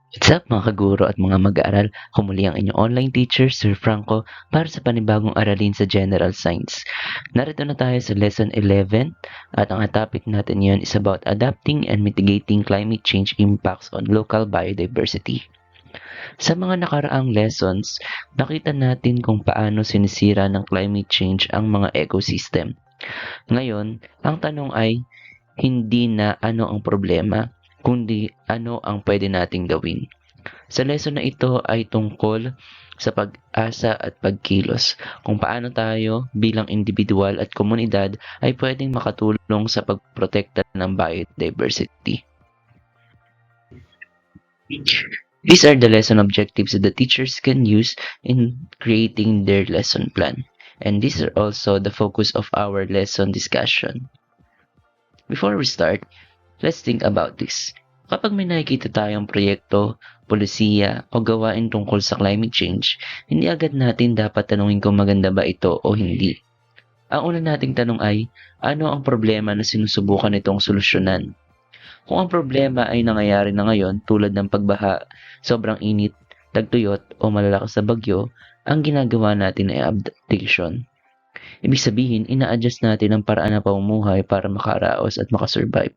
What's up mga kaguro at mga mag-aaral? Ako muli ang inyong online teacher, Sir Franco, para sa panibagong aralin sa General Science. Narito na tayo sa Lesson 11 at ang topic natin ngayon is about adapting and mitigating climate change impacts on local biodiversity. Sa mga nakaraang lessons, nakita natin kung paano sinisira ng climate change ang mga ecosystem. Ngayon, ang tanong ay hindi na ano ang problema, kundi ano ang pwede nating gawin. Sa lesson na ito ay tungkol sa pag-asa at pagkilos, kung paano tayo bilang individual at komunidad ay pwedeng makatulong sa pagprotekta ng biodiversity. These are the lesson objectives that the teachers can use in creating their lesson plan. And these are also the focus of our lesson discussion. Before we start, let's think about this. Kapag may nakikita tayong proyekto, polisiya o gawain tungkol sa climate change, hindi agad natin dapat tanungin kung maganda ba ito o hindi. Ang una nating tanong ay, ano ang problema na sinusubukan itong solusyonan? Kung ang problema ay nangyayari na ngayon tulad ng pagbaha, sobrang init, tagtuyot o malalakas na bagyo, ang ginagawa natin ay adaptation. Ibig sabihin, ina-adjust natin ang paraan ng pamumuhay para makaraos at makasurvive.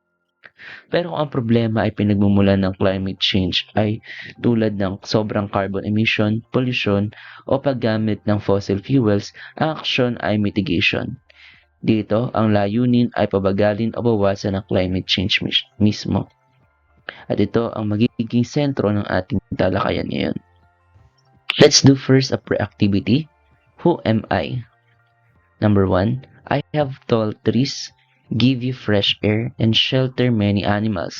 Pero kung ang problema ay pinagmumulan ng climate change ay tulad ng sobrang carbon emission, pollution, o paggamit ng fossil fuels, ang aksyon ay mitigation. Dito, ang layunin ay pabagalin o bawasan ang climate change mismo. At ito ang magiging sentro ng ating talakayan ngayon. Let's do first a pre-activity. Who am I? Number 1, I have tall trees, give you fresh air, and shelter many animals.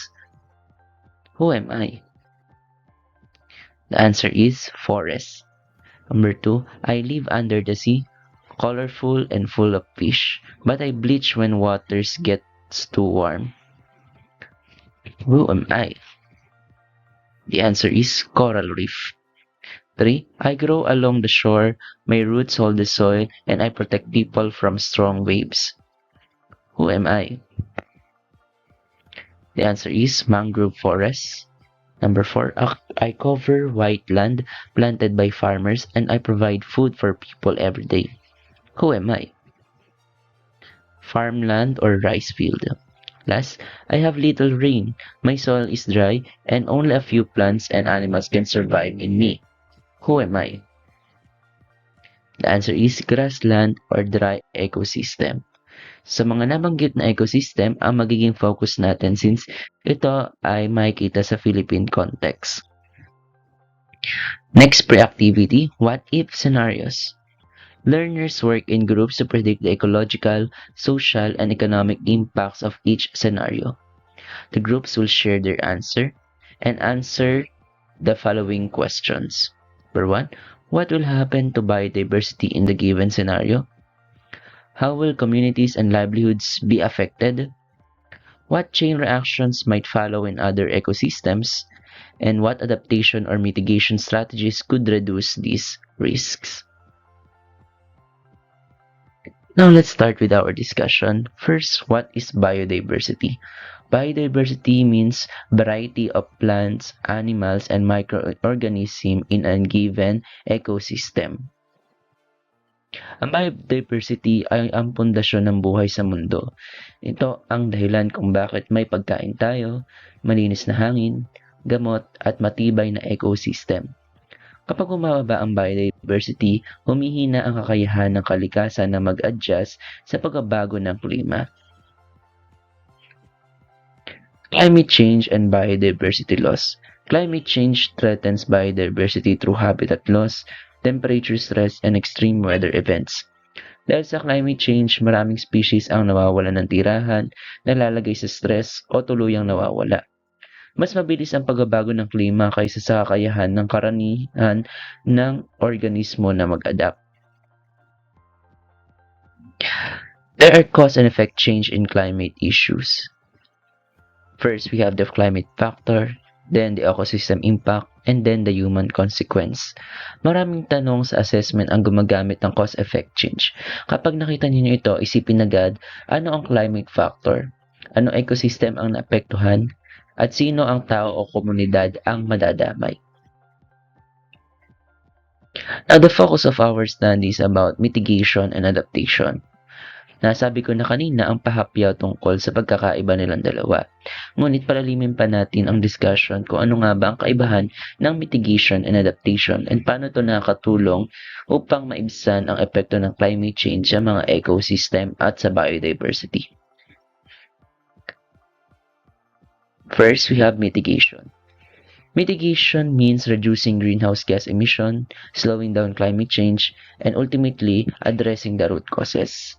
Who am I? The answer is forest. Number 2, I live under the sea, colorful and full of fish, but I bleach when waters gets too warm. Who am I? The answer is coral reef. 3, I grow along the shore, my roots hold the soil, and I protect people from strong waves. Who am I? The answer is mangrove forest. Number 4, I cover white land planted by farmers and I provide food for people every day. Who am I? Farmland or rice field. Last, I have little rain, my soil is dry, and only a few plants and animals can survive in me. Who am I? The answer is grassland or dry ecosystem. Sa mga nabanggit na ecosystem, ang magiging focus natin since ito ay makikita sa Philippine context. Next pre-activity, what if scenarios. Learners work in groups to predict the ecological, social, and economic impacts of each scenario. The groups will share their answer and answer the following questions. Number 1, what will happen to biodiversity in the given scenario? How will communities and livelihoods be affected? What chain reactions might follow in other ecosystems? And what adaptation or mitigation strategies could reduce these risks? Now let's start with our discussion. First, what is biodiversity? Biodiversity means variety of plants, animals, and microorganisms in a given ecosystem. Ang biodiversity ay ang pundasyon ng buhay sa mundo. Ito ang dahilan kung bakit may pagkain tayo, malinis na hangin, gamot, at matibay na ecosystem. Kapag bumababa ang biodiversity, humihina ang kakayahan ng kalikasan na mag-adjust sa pagbabago ng klima. Climate change and biodiversity loss. Climate change threatens biodiversity through habitat loss, temperature stress, and extreme weather events. Dahil sa climate change, maraming species ang nawawalan ng tirahan, nalalagay sa stress, o tuluyang nawawala. Mas mabilis ang pagbabago ng klima kaysa sa kakayahan ng karamihan ng organismo na mag-adapt. There are cause and effect change in climate issues. First, we have the climate factor, then the ecosystem impact, and then the human consequence. Maraming tanong sa assessment ang gumagamit ng cause-effect change. Kapag nakita niyo ito, isipin agad, ano ang climate factor? Anong ecosystem ang naapektuhan? At sino ang tao o komunidad ang madadamay? Now, the focus of our study is about mitigation and adaptation. Nasabi ko na kanina ang pahapyaw tungkol sa pagkakaiba nilang dalawa. Ngunit palalimin pa natin ang discussion kung ano nga ba ang kaibahan ng mitigation and adaptation and paano ito nakakatulong upang maibsan ang epekto ng climate change sa mga ecosystem at sa biodiversity. First, we have mitigation. Mitigation means reducing greenhouse gas emission, slowing down climate change, and ultimately addressing the root causes.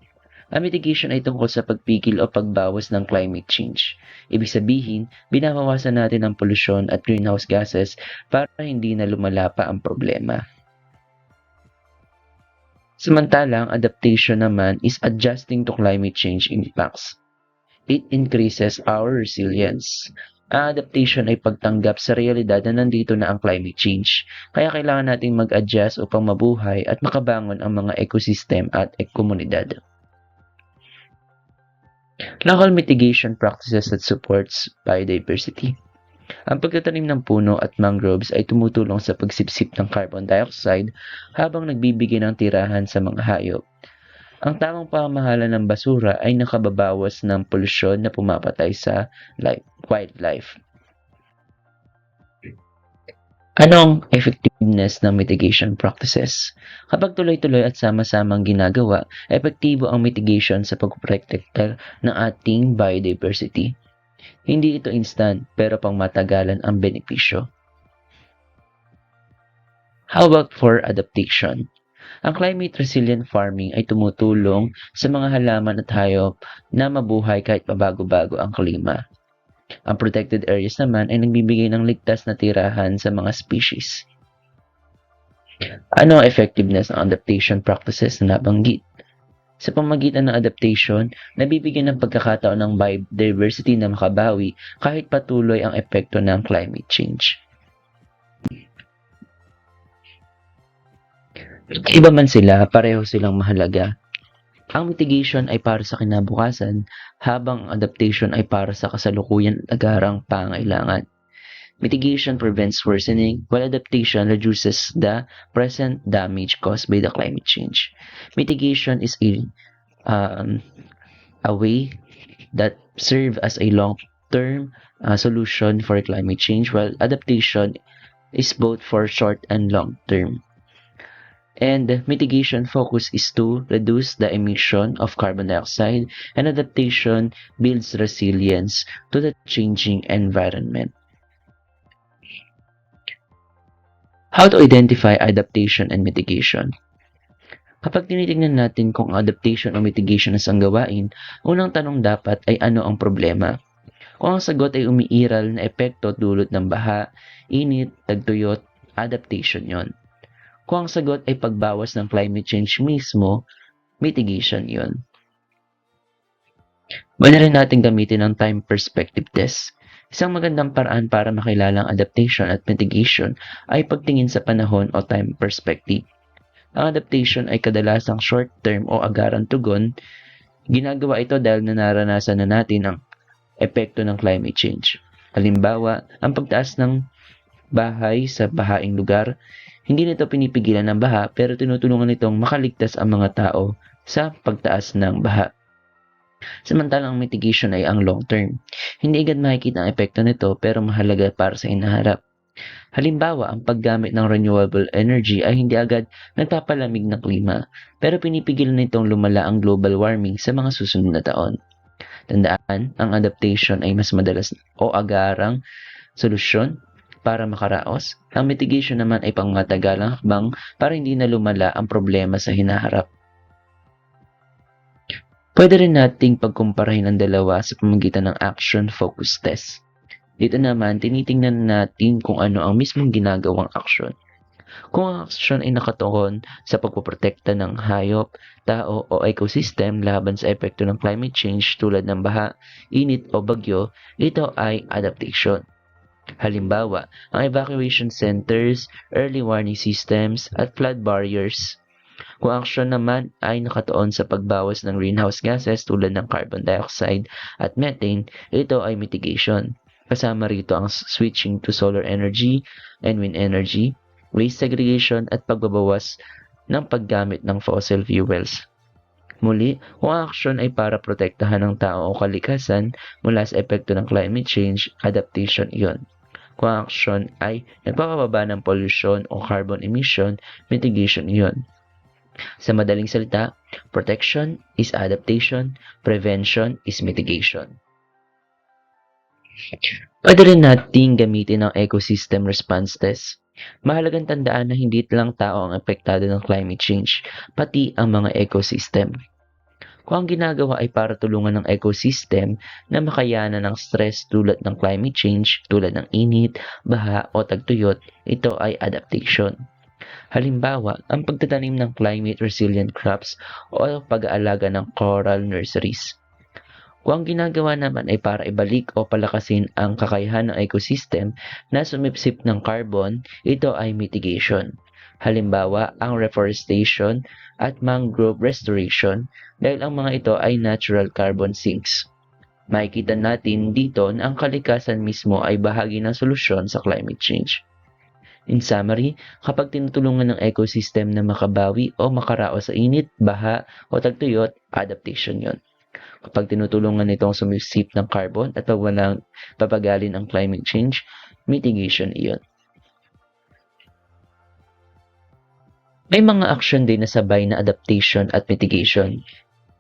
Ang mitigation ay tungkol sa pagpigil o pagbawas ng climate change. Ibig sabihin, binabawasan natin ang polusyon at greenhouse gases para hindi na lumala pa ang problema. Samantalang, adaptation naman is adjusting to climate change impacts. It increases our resilience. Ang adaptation ay pagtanggap sa realidad na nandito na ang climate change. Kaya kailangan nating mag-adjust upang mabuhay at makabangon ang mga ecosystem at komunidad. Local mitigation practices that supports biodiversity. Ang pagtatanim ng puno at mangroves ay tumutulong sa pagsipsip ng carbon dioxide habang nagbibigay ng tirahan sa mga hayop. Ang tamang pamamahala ng basura ay nakababawas ng polusyon na pumapatay sa wildlife. Anong effectiveness ng mitigation practices? Kapag tuloy-tuloy at sama-samang ginagawa, epektibo ang mitigation sa pagprotekta ng ating biodiversity. Hindi ito instant, pero pangmatagalan ang benepisyo. How about for adaptation? Ang climate resilient farming ay tumutulong sa mga halaman at hayop na mabuhay kahit pabago-bago ang klima. Ang protected areas naman ay nagbibigay ng ligtas na tirahan sa mga species. Ano ang effectiveness ng adaptation practices na nabanggit? Sa pamamagitan ng adaptation, nabibigyan ng pagkakataon ng biodiversity na makabawi kahit patuloy ang epekto ng climate change. Iba man sila, pareho silang mahalaga. Ang mitigation ay para sa kinabukasan, habang ang adaptation ay para sa kasalukuyan at agarang pangailangan. Mitigation prevents worsening, while adaptation reduces the present damage caused by the climate change. Mitigation is a way that serves as a long-term solution for climate change, while adaptation is both for short and long-term. And mitigation focus is to reduce the emission of carbon dioxide, and adaptation builds resilience to the changing environment. How to identify adaptation and mitigation? Kapag tinitingnan natin kung adaptation o mitigation ang gawain, unang tanong dapat ay ano ang problema. Kung ang sagot ay umiiral na epekto dulot ng baha, init, tagtuyot, adaptation yon. Kung ang sagot ay pagbawas ng climate change mismo, mitigation yun. Pwede rin natin gamitin ang time perspective test. Isang magandang paraan para makilala ang adaptation at mitigation ay pagtingin sa panahon o time perspective. Ang adaptation ay kadalasang short-term o agarang tugon. Ginagawa ito dahil naranasan na natin ang epekto ng climate change. Halimbawa, ang pagtaas ng bahay sa bahaing lugar. Hindi nito pinipigilan ng baha pero tinutulungan nitong makaligtas ang mga tao sa pagtaas ng baha. Samantalang mitigation ay ang long term. Hindi agad makikita ang epekto nito pero mahalaga para sa hinaharap. Halimbawa, ang paggamit ng renewable energy ay hindi agad nagpapalamig ng klima pero pinipigilan nitong lumala ang global warming sa mga susunod na taon. Tandaan, ang adaptation ay mas madalas o agarang solusyon para makaraos. Ang mitigation naman ay pangmatagalang hakbang para hindi na lumala ang problema sa hinaharap. Pwede rin nating pagkumparahin ang dalawa sa pamamagitan ng action focus test. Dito naman, tinitingnan natin kung ano ang mismong ginagawang aksyon. Kung ang aksyon ay nakatuon sa pagpoprotekta ng hayop, tao o ecosystem laban sa epekto ng climate change tulad ng baha, init o bagyo, ito ay adaptation. Halimbawa, ang evacuation centers, early warning systems, at flood barriers. Kung aksyon naman ay nakatuon sa pagbawas ng greenhouse gases tulad ng carbon dioxide at methane, ito ay mitigation. Kasama rito ang switching to solar energy and wind energy, waste segregation at pagbabawas ng paggamit ng fossil fuels. Muli, kung ang aksyon ay para protektahan ng tao o kalikasan mula sa epekto ng climate change, adaptation iyon. Kung ang aksyon ay nagpapababa ng pollution o carbon emission, mitigation iyon. Sa madaling salita, protection is adaptation, prevention is mitigation. Pwede rin nating gamitin ang ecosystem response test. Mahalagang tandaan na hindi lang tao ang apektado ng climate change, pati ang mga ecosystem. Kung ang ginagawa ay para tulungan ng ecosystem na makayanan ng stress tulad ng climate change, tulad ng init, baha o tagtuyot, ito ay adaptation. Halimbawa, ang pagtatanim ng climate-resilient crops o pag-aalaga ng coral nurseries. Kung ang ginagawa naman ay para ibalik o palakasin ang kakayahan ng ecosystem na sumipsip ng carbon, ito ay mitigation. Halimbawa, ang reforestation at mangrove restoration dahil ang mga ito ay natural carbon sinks. Makikita natin dito na ang kalikasan mismo ay bahagi ng solusyon sa climate change. In summary, kapag tinutulungan ng ecosystem na makabawi o makaraos sa init, baha o tagtuyot, adaptation yon. Kapag tinutulungan nitong sumisip ng carbon at papagalin ang climate change, mitigation iyon. May mga aksyon din na sabay na adaptation at mitigation,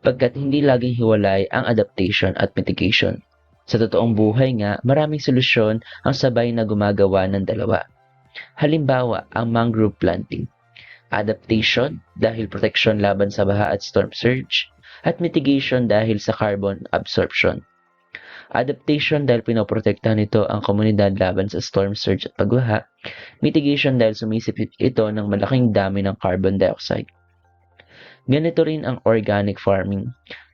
pagkat hindi laging hiwalay ang adaptation at mitigation. Sa totoong buhay nga, maraming solusyon ang sabay na gumagawa ng dalawa. Halimbawa, ang mangrove planting. Adaptation dahil protection laban sa baha at storm surge, at mitigation dahil sa carbon absorption. Adaptation dahil pinoprotektahan nito ang komunidad laban sa storm surge at pagbaha. Mitigation dahil sumisipit ito ng malaking dami ng carbon dioxide. Ganito rin ang organic farming.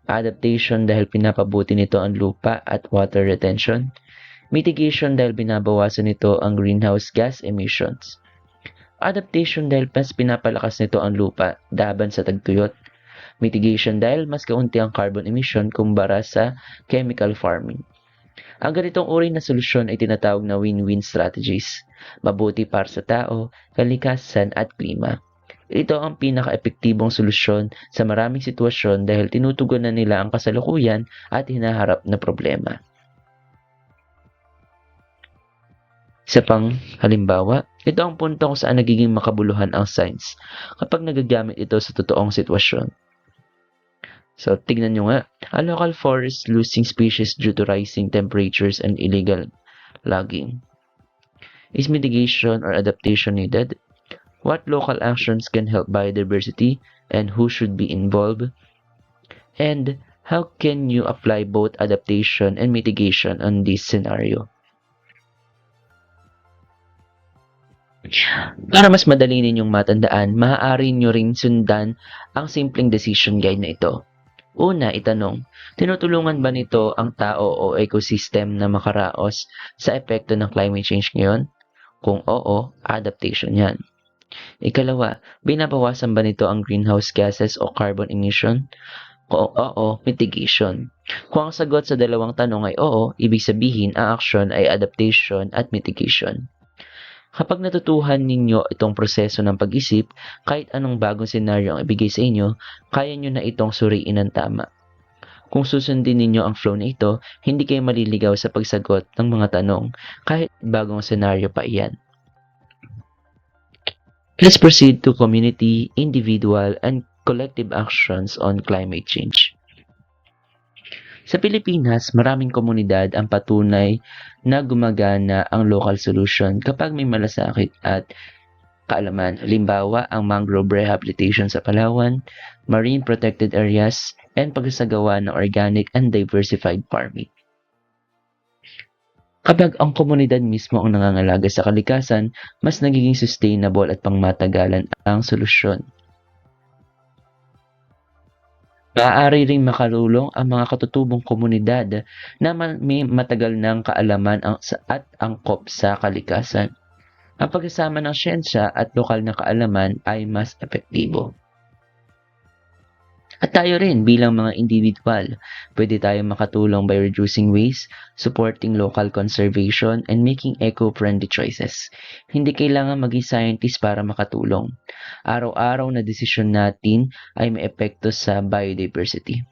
Adaptation dahil pinapabuti nito ang lupa at water retention. Mitigation dahil binabawasan nito ang greenhouse gas emissions. Adaptation dahil mas pinapalakas nito ang lupa laban sa tagtuyot. Mitigation dahil mas kaunti ang carbon emission kumpara sa chemical farming. Ang ganitong uri na solusyon ay tinatawag na win-win strategies. Mabuti para sa tao, kalikasan at klima. Ito ang pinaka-epektibong solusyon sa maraming sitwasyon dahil tinutugunan nila ang kasalukuyan at hinaharap na problema. Isa pang halimbawa, ito ang punto kung saan nagiging makabuluhan ang science kapag nagagamit ito sa totoong sitwasyon. So, tignan nyo nga, a local forest losing species due to rising temperatures and illegal logging. Is mitigation or adaptation needed? What local actions can help biodiversity and who should be involved? And how can you apply both adaptation and mitigation on this scenario? Para mas madali ninyong matandaan, maaari nyo ring sundan ang simpleng decision guide na ito. Una, itanong, tinutulungan ba nito ang tao o ecosystem na makaraos sa epekto ng climate change ngayon? Kung oo, adaptation yan. Ikalawa, binabawasan ba nito ang greenhouse gases o carbon emission? Kung oo, mitigation. Kung ang sagot sa dalawang tanong ay oo, ibig sabihin ang aksyon ay adaptation at mitigation. Kapag natutuhan ninyo itong proseso ng pag-isip, kahit anong bagong senaryo ang ibigay sa inyo, kaya nyo na itong suriin ng tama. Kung susundin ninyo ang flow na ito, hindi kayo maliligaw sa pagsagot ng mga tanong, kahit bagong senaryo pa iyan. Let's proceed to community, individual, and collective actions on climate change. Sa Pilipinas, maraming komunidad ang patunay na gumagana ang local solution kapag may malasakit at kaalaman. Halimbawa, ang mangrove rehabilitation sa Palawan, marine protected areas, and pagsasagawa ng organic and diversified farming. Kapag ang komunidad mismo ang nangangalaga sa kalikasan, mas nagiging sustainable at pangmatagalan ang solusyon. Maaari ring makalulong ang mga katutubong komunidad na may matagal ng kaalaman at angkop sa kalikasan. Ang pagsasama ng siyensya at lokal na kaalaman ay mas epektibo. At tayo rin bilang mga individual, pwede tayong makatulong by reducing waste, supporting local conservation, and making eco-friendly choices. Hindi kailangan maging scientist para makatulong. Araw-araw na desisyon natin ay may epekto sa biodiversity.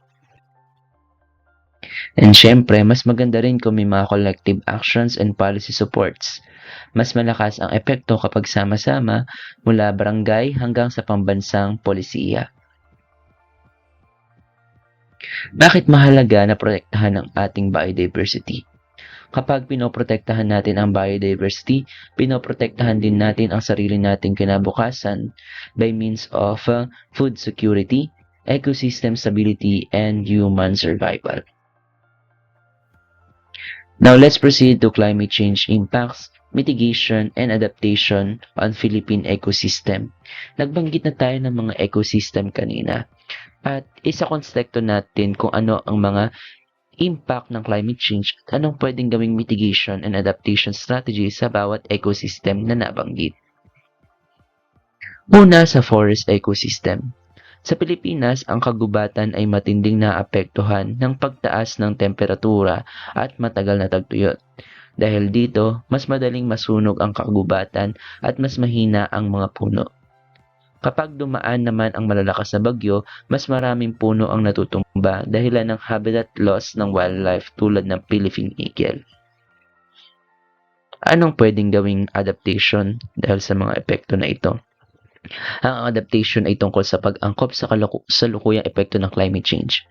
And syempre, mas maganda rin kung may mga collective actions and policy supports. Mas malakas ang epekto kapag sama-sama mula barangay hanggang sa pambansang polisiya. Bakit mahalaga na protektahan ang ating biodiversity? Kapag pinoprotektahan natin ang biodiversity, pinoprotektahan din natin ang sarili nating kinabukasan by means of food security, ecosystem stability, and human survival. Now let's proceed to climate change impacts, mitigation, and adaptation on Philippine ecosystem. Nagbanggit na tayo ng mga ecosystem kanina. At isa-konsekto natin kung ano ang mga impact ng climate change at anong pwedeng gawing mitigation and adaptation strategies sa bawat ecosystem na nabanggit. Una sa forest ecosystem. Sa Pilipinas, ang kagubatan ay matinding naapektuhan ng pagtaas ng temperatura at matagal na tagtuyot. Dahil dito, mas madaling masunog ang kagubatan at mas mahina ang mga puno. Kapag dumaan naman ang malalakas na bagyo, mas maraming puno ang natutumba dahilan ng habitat loss ng wildlife tulad ng Philippine eagle. Anong pwedeng gawing adaptation dahil sa mga epekto na ito? Ang adaptation ay tungkol sa pag-angkop sa kasalukuyang epekto ng climate change.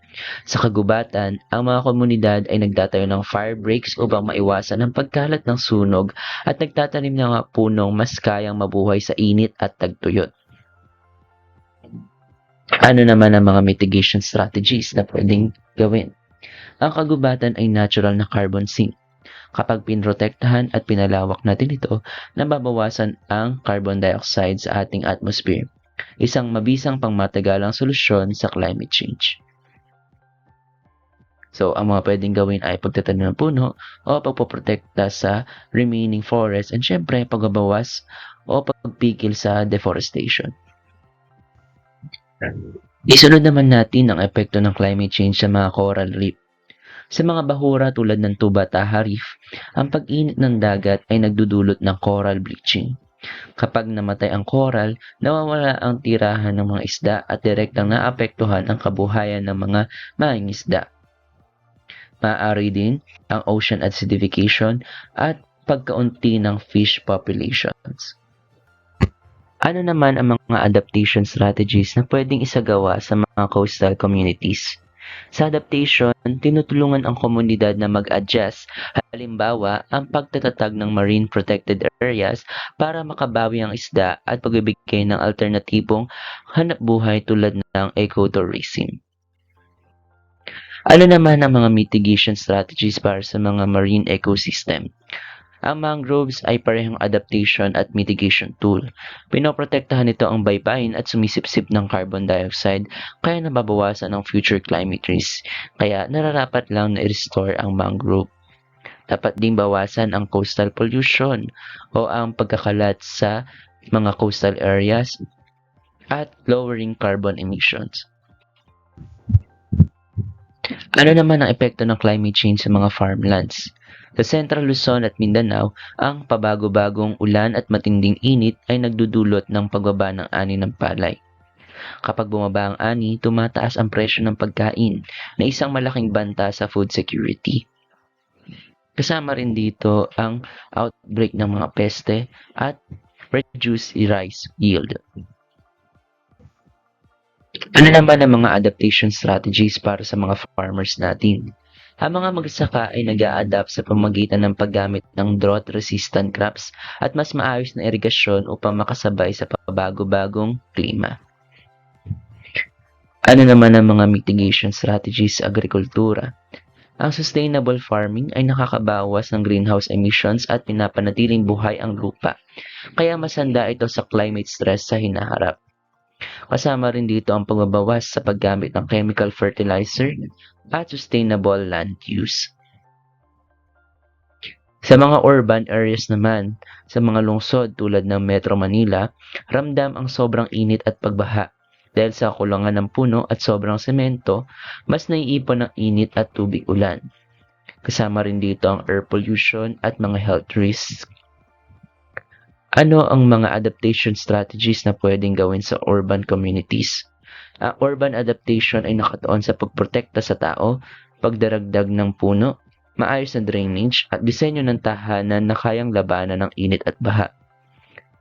Sa kagubatan, ang mga komunidad ay nagtatayo ng fire breaks upang maiwasan ang pagkalat ng sunog at nagtatanim ng mga punong mas kayang mabuhay sa init at tagtuyot. Ano naman ang mga mitigation strategies na pwedeng gawin? Ang kagubatan ay natural na carbon sink. Kapag pinrotektahan at pinalawak natin ito, nababawasan ang carbon dioxide sa ating atmosphere, isang mabisang pangmatagalang solusyon sa climate change. So, ang mga pwedeng gawin ay pagtatanim ng puno o pagpoprotekta sa remaining forest and syempre pagbabawas o pagpigil sa deforestation. Isunod naman natin ang epekto ng climate change sa mga coral reef. Sa mga bahura tulad ng Tubataha Reef, ang pag-init ng dagat ay nagdudulot ng coral bleaching. Kapag namatay ang coral, nawawala ang tirahan ng mga isda at direktang naapektuhan ang kabuhayan ng mga mangingisda. Maaari din ang ocean acidification at pagkaunti ng fish populations. Ano naman ang mga adaptation strategies na pwedeng isagawa sa mga coastal communities? Sa adaptation, tinutulungan ang komunidad na mag-adjust. Halimbawa, ang pagtatatag ng marine protected areas para makabawi ang isda at pagbibigay ng alternatibong hanapbuhay tulad ng ecotourism. Ano naman ang mga mitigation strategies para sa mga marine ecosystem? Ang mangroves ay parehong adaptation at mitigation tool. Pinoprotektahan nito ang baybayin at sumisipsip ng carbon dioxide kaya nababawasan ang future climate risk. Kaya nararapat lang na i-restore ang mangrove. Dapat ding bawasan ang coastal pollution o ang pagkakalat sa mga coastal areas at lowering carbon emissions. Ano naman ang epekto ng climate change sa mga farmlands? Sa Central Luzon at Mindanao, ang pabago-bagong ulan at matinding init ay nagdudulot ng pagbaba ng ani ng palay. Kapag bumaba ang ani, tumataas ang presyo ng pagkain na isang malaking banta sa food security. Kasama rin dito ang outbreak ng mga peste at reduced rice yield. Ano naman ang mga adaptation strategies para sa mga farmers natin? Ang mga magsasaka ay nag-a-adapt sa pamamagitan ng paggamit ng drought-resistant crops at mas maayos na irigasyon upang makasabay sa pabago-bagong klima. Ano naman ang mga mitigation strategies sa agrikultura? Ang sustainable farming ay nakakabawas ng greenhouse emissions at pinapanatiling buhay ang lupa, kaya masanda ito sa climate stress sa hinaharap. Kasama rin dito ang pagbabawas sa paggamit ng chemical fertilizer at sustainable land use. Sa mga urban areas naman, sa mga lungsod tulad ng Metro Manila, ramdam ang sobrang init at pagbaha. Dahil sa kulangan ng puno at sobrang semento, mas naiipon ng init at tubig ulan. Kasama rin dito ang air pollution at mga health risks. Ano ang mga adaptation strategies na pwedeng gawin sa urban communities? Ang urban adaptation ay nakatuon sa pagprotekta sa tao, pagdaragdag ng puno, maayos na drainage at disenyo ng tahanan na kayang labanan ng init at baha.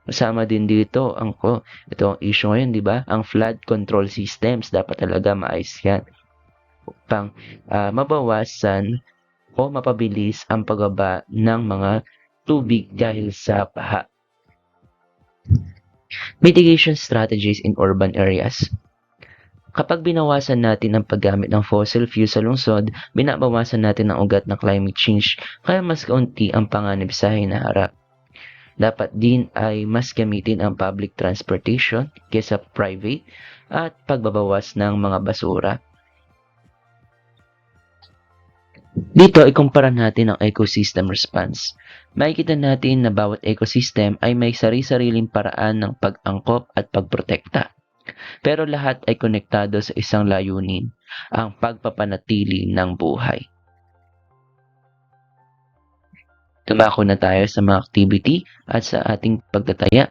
Kasama din dito ito ang issue ngayon, di ba? Ang flood control systems, dapat talaga maayos yan. Upang mabawasan o mapabilis ang pagbaba ng mga tubig dahil sa baha. Mitigation strategies in urban areas. Kapag binawasan natin ang paggamit ng fossil fuel sa lungsod, binabawasan natin ang ugat ng climate change, kaya mas kaunti ang panganib sa hinaharap. Dapat din ay mas gamitin ang public transportation kaysa private at pagbabawas ng mga basura. Dito, ikumpara natin ang ecosystem response. Makikita natin na bawat ecosystem ay may sari-sariling paraan ng pag-angkop at pagprotekta. Pero lahat ay konektado sa isang layunin, ang pagpapanatili ng buhay. Tumako na tayo sa mga activity at sa ating pagtataya.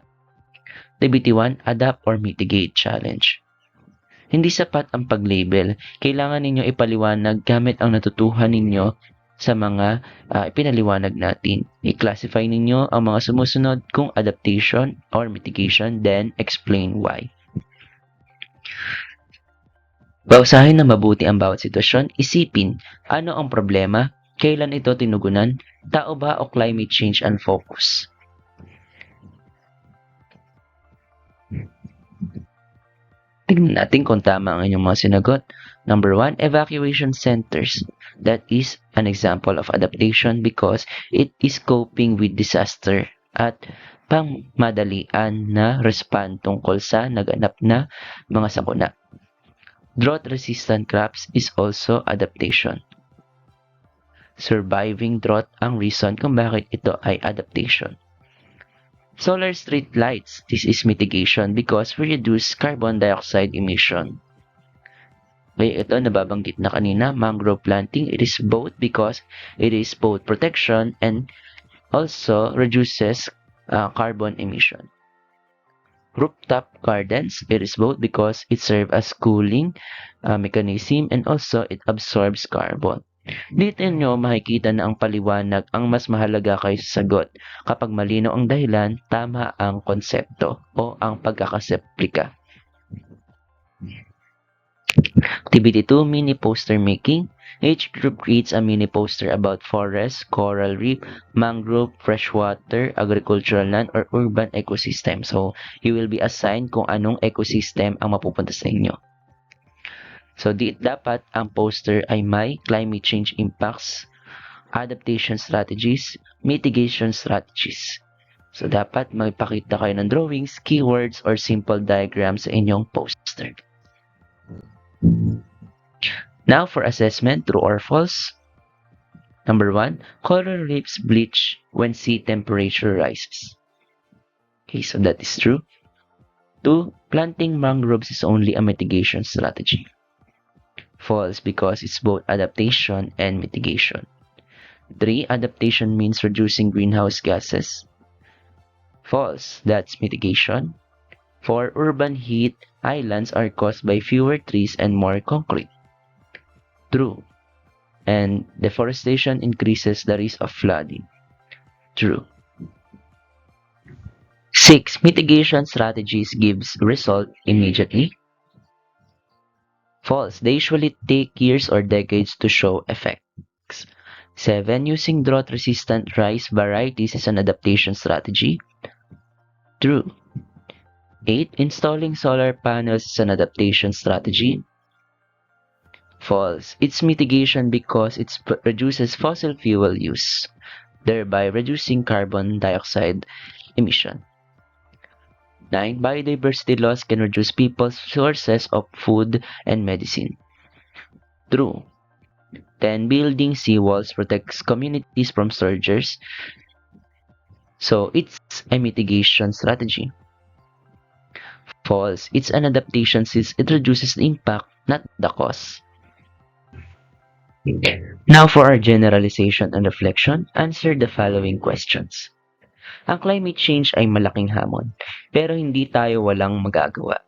Activity 1, Adapt or Mitigate Challenge. Hindi sapat ang pag-label. Kailangan ninyo ipaliwanag gamit ang natutuhan ninyo sa mga ipinaliwanag natin. I-classify ninyo ang mga sumusunod kung adaptation or mitigation, then explain why. Bausahin na mabuti ang bawat sitwasyon. Isipin, ano ang problema? Kailan ito tinugunan? Tao ba o climate change ang focus? Tignan natin kung tama ang inyong mga sinagot. Number 1, evacuation centers. That is an example of adaptation because it is coping with disaster at pangmadalian na respond tungkol sa naganap na mga sakuna. Drought-resistant crops is also adaptation. Surviving drought ang reason kung bakit ito ay adaptation. Solar street lights, this is mitigation because we reduce carbon dioxide emission. Okay, ito nababanggit na kanina, mangrove planting, it is both because it is both protection and also reduces carbon emission. Rooftop gardens, it is both because it serves as cooling mechanism and also it absorbs carbon. Dito nyo makikita na ang paliwanag ang mas mahalaga kaysa sagot. Kapag malino ang dahilan, tama ang konsepto o ang pagkakaseplika. Activity 2, mini poster making. Each group creates a mini poster about forest, coral reef, mangrove, freshwater, agricultural land, or urban ecosystem. So, you will be assigned kung anong ecosystem ang mapupunta sa inyo. So, dapat ang poster ay may climate change impacts, adaptation strategies, mitigation strategies. So, dapat magpakita kayo ng drawings, keywords, or simple diagrams sa inyong poster. Now, for assessment, true or false. Number 1, coral reefs bleach when sea temperature rises. Okay, so that is true. 2, planting mangroves is only a mitigation strategy. False because it's both adaptation and mitigation. 3, adaptation means reducing greenhouse gases. False, that's mitigation. 4, urban heat islands are caused by fewer trees and more concrete. True. And deforestation increases the risk of flooding. True. 6, mitigation strategies gives result immediately. False. They usually take years or decades to show effects. 7, using drought-resistant rice varieties is an adaptation strategy. True. 8, installing solar panels is an adaptation strategy. False. It's mitigation because it reduces fossil fuel use, thereby reducing carbon dioxide emission. 9, biodiversity loss can reduce people's sources of food and medicine. True. 10, building seawalls protects communities from surges. So, it's a mitigation strategy. False. It's an adaptation since it reduces the impact, not the cause. Now for our generalization and reflection, answer the following questions. Ang climate change ay malaking hamon, pero hindi tayo walang magagawa.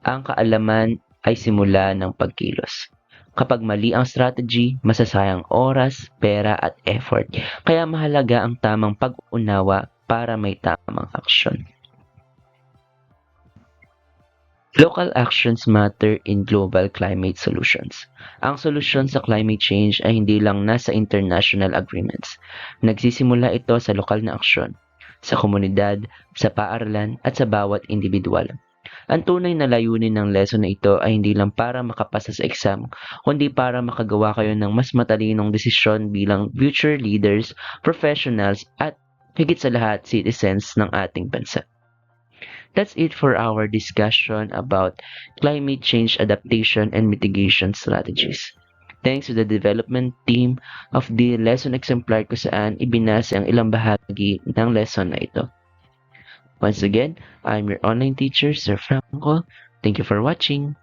Ang kaalaman ay simula ng pagkilos. Kapag mali ang strategy, masasayang oras, pera at effort. Kaya mahalaga ang tamang pag-unawa para may tamang aksyon. Local actions matter in global climate solutions. Ang solusyon sa climate change ay hindi lang nasa international agreements. Nagsisimula ito sa lokal na aksyon, sa komunidad, sa paaralan at sa bawat individual. Ang tunay na layunin ng lesson na ito ay hindi lang para makapasa sa exam, kundi para makagawa kayo ng mas matalinong desisyon bilang future leaders, professionals at higit sa lahat citizens ng ating bansa. That's it for our discussion about climate change adaptation and mitigation strategies. Thanks to the development team of the lesson exemplar kung saan ibinasa ang ilang bahagi ng lesson na ito. Once again, I'm your online teacher, Sir Franco. Thank you for watching.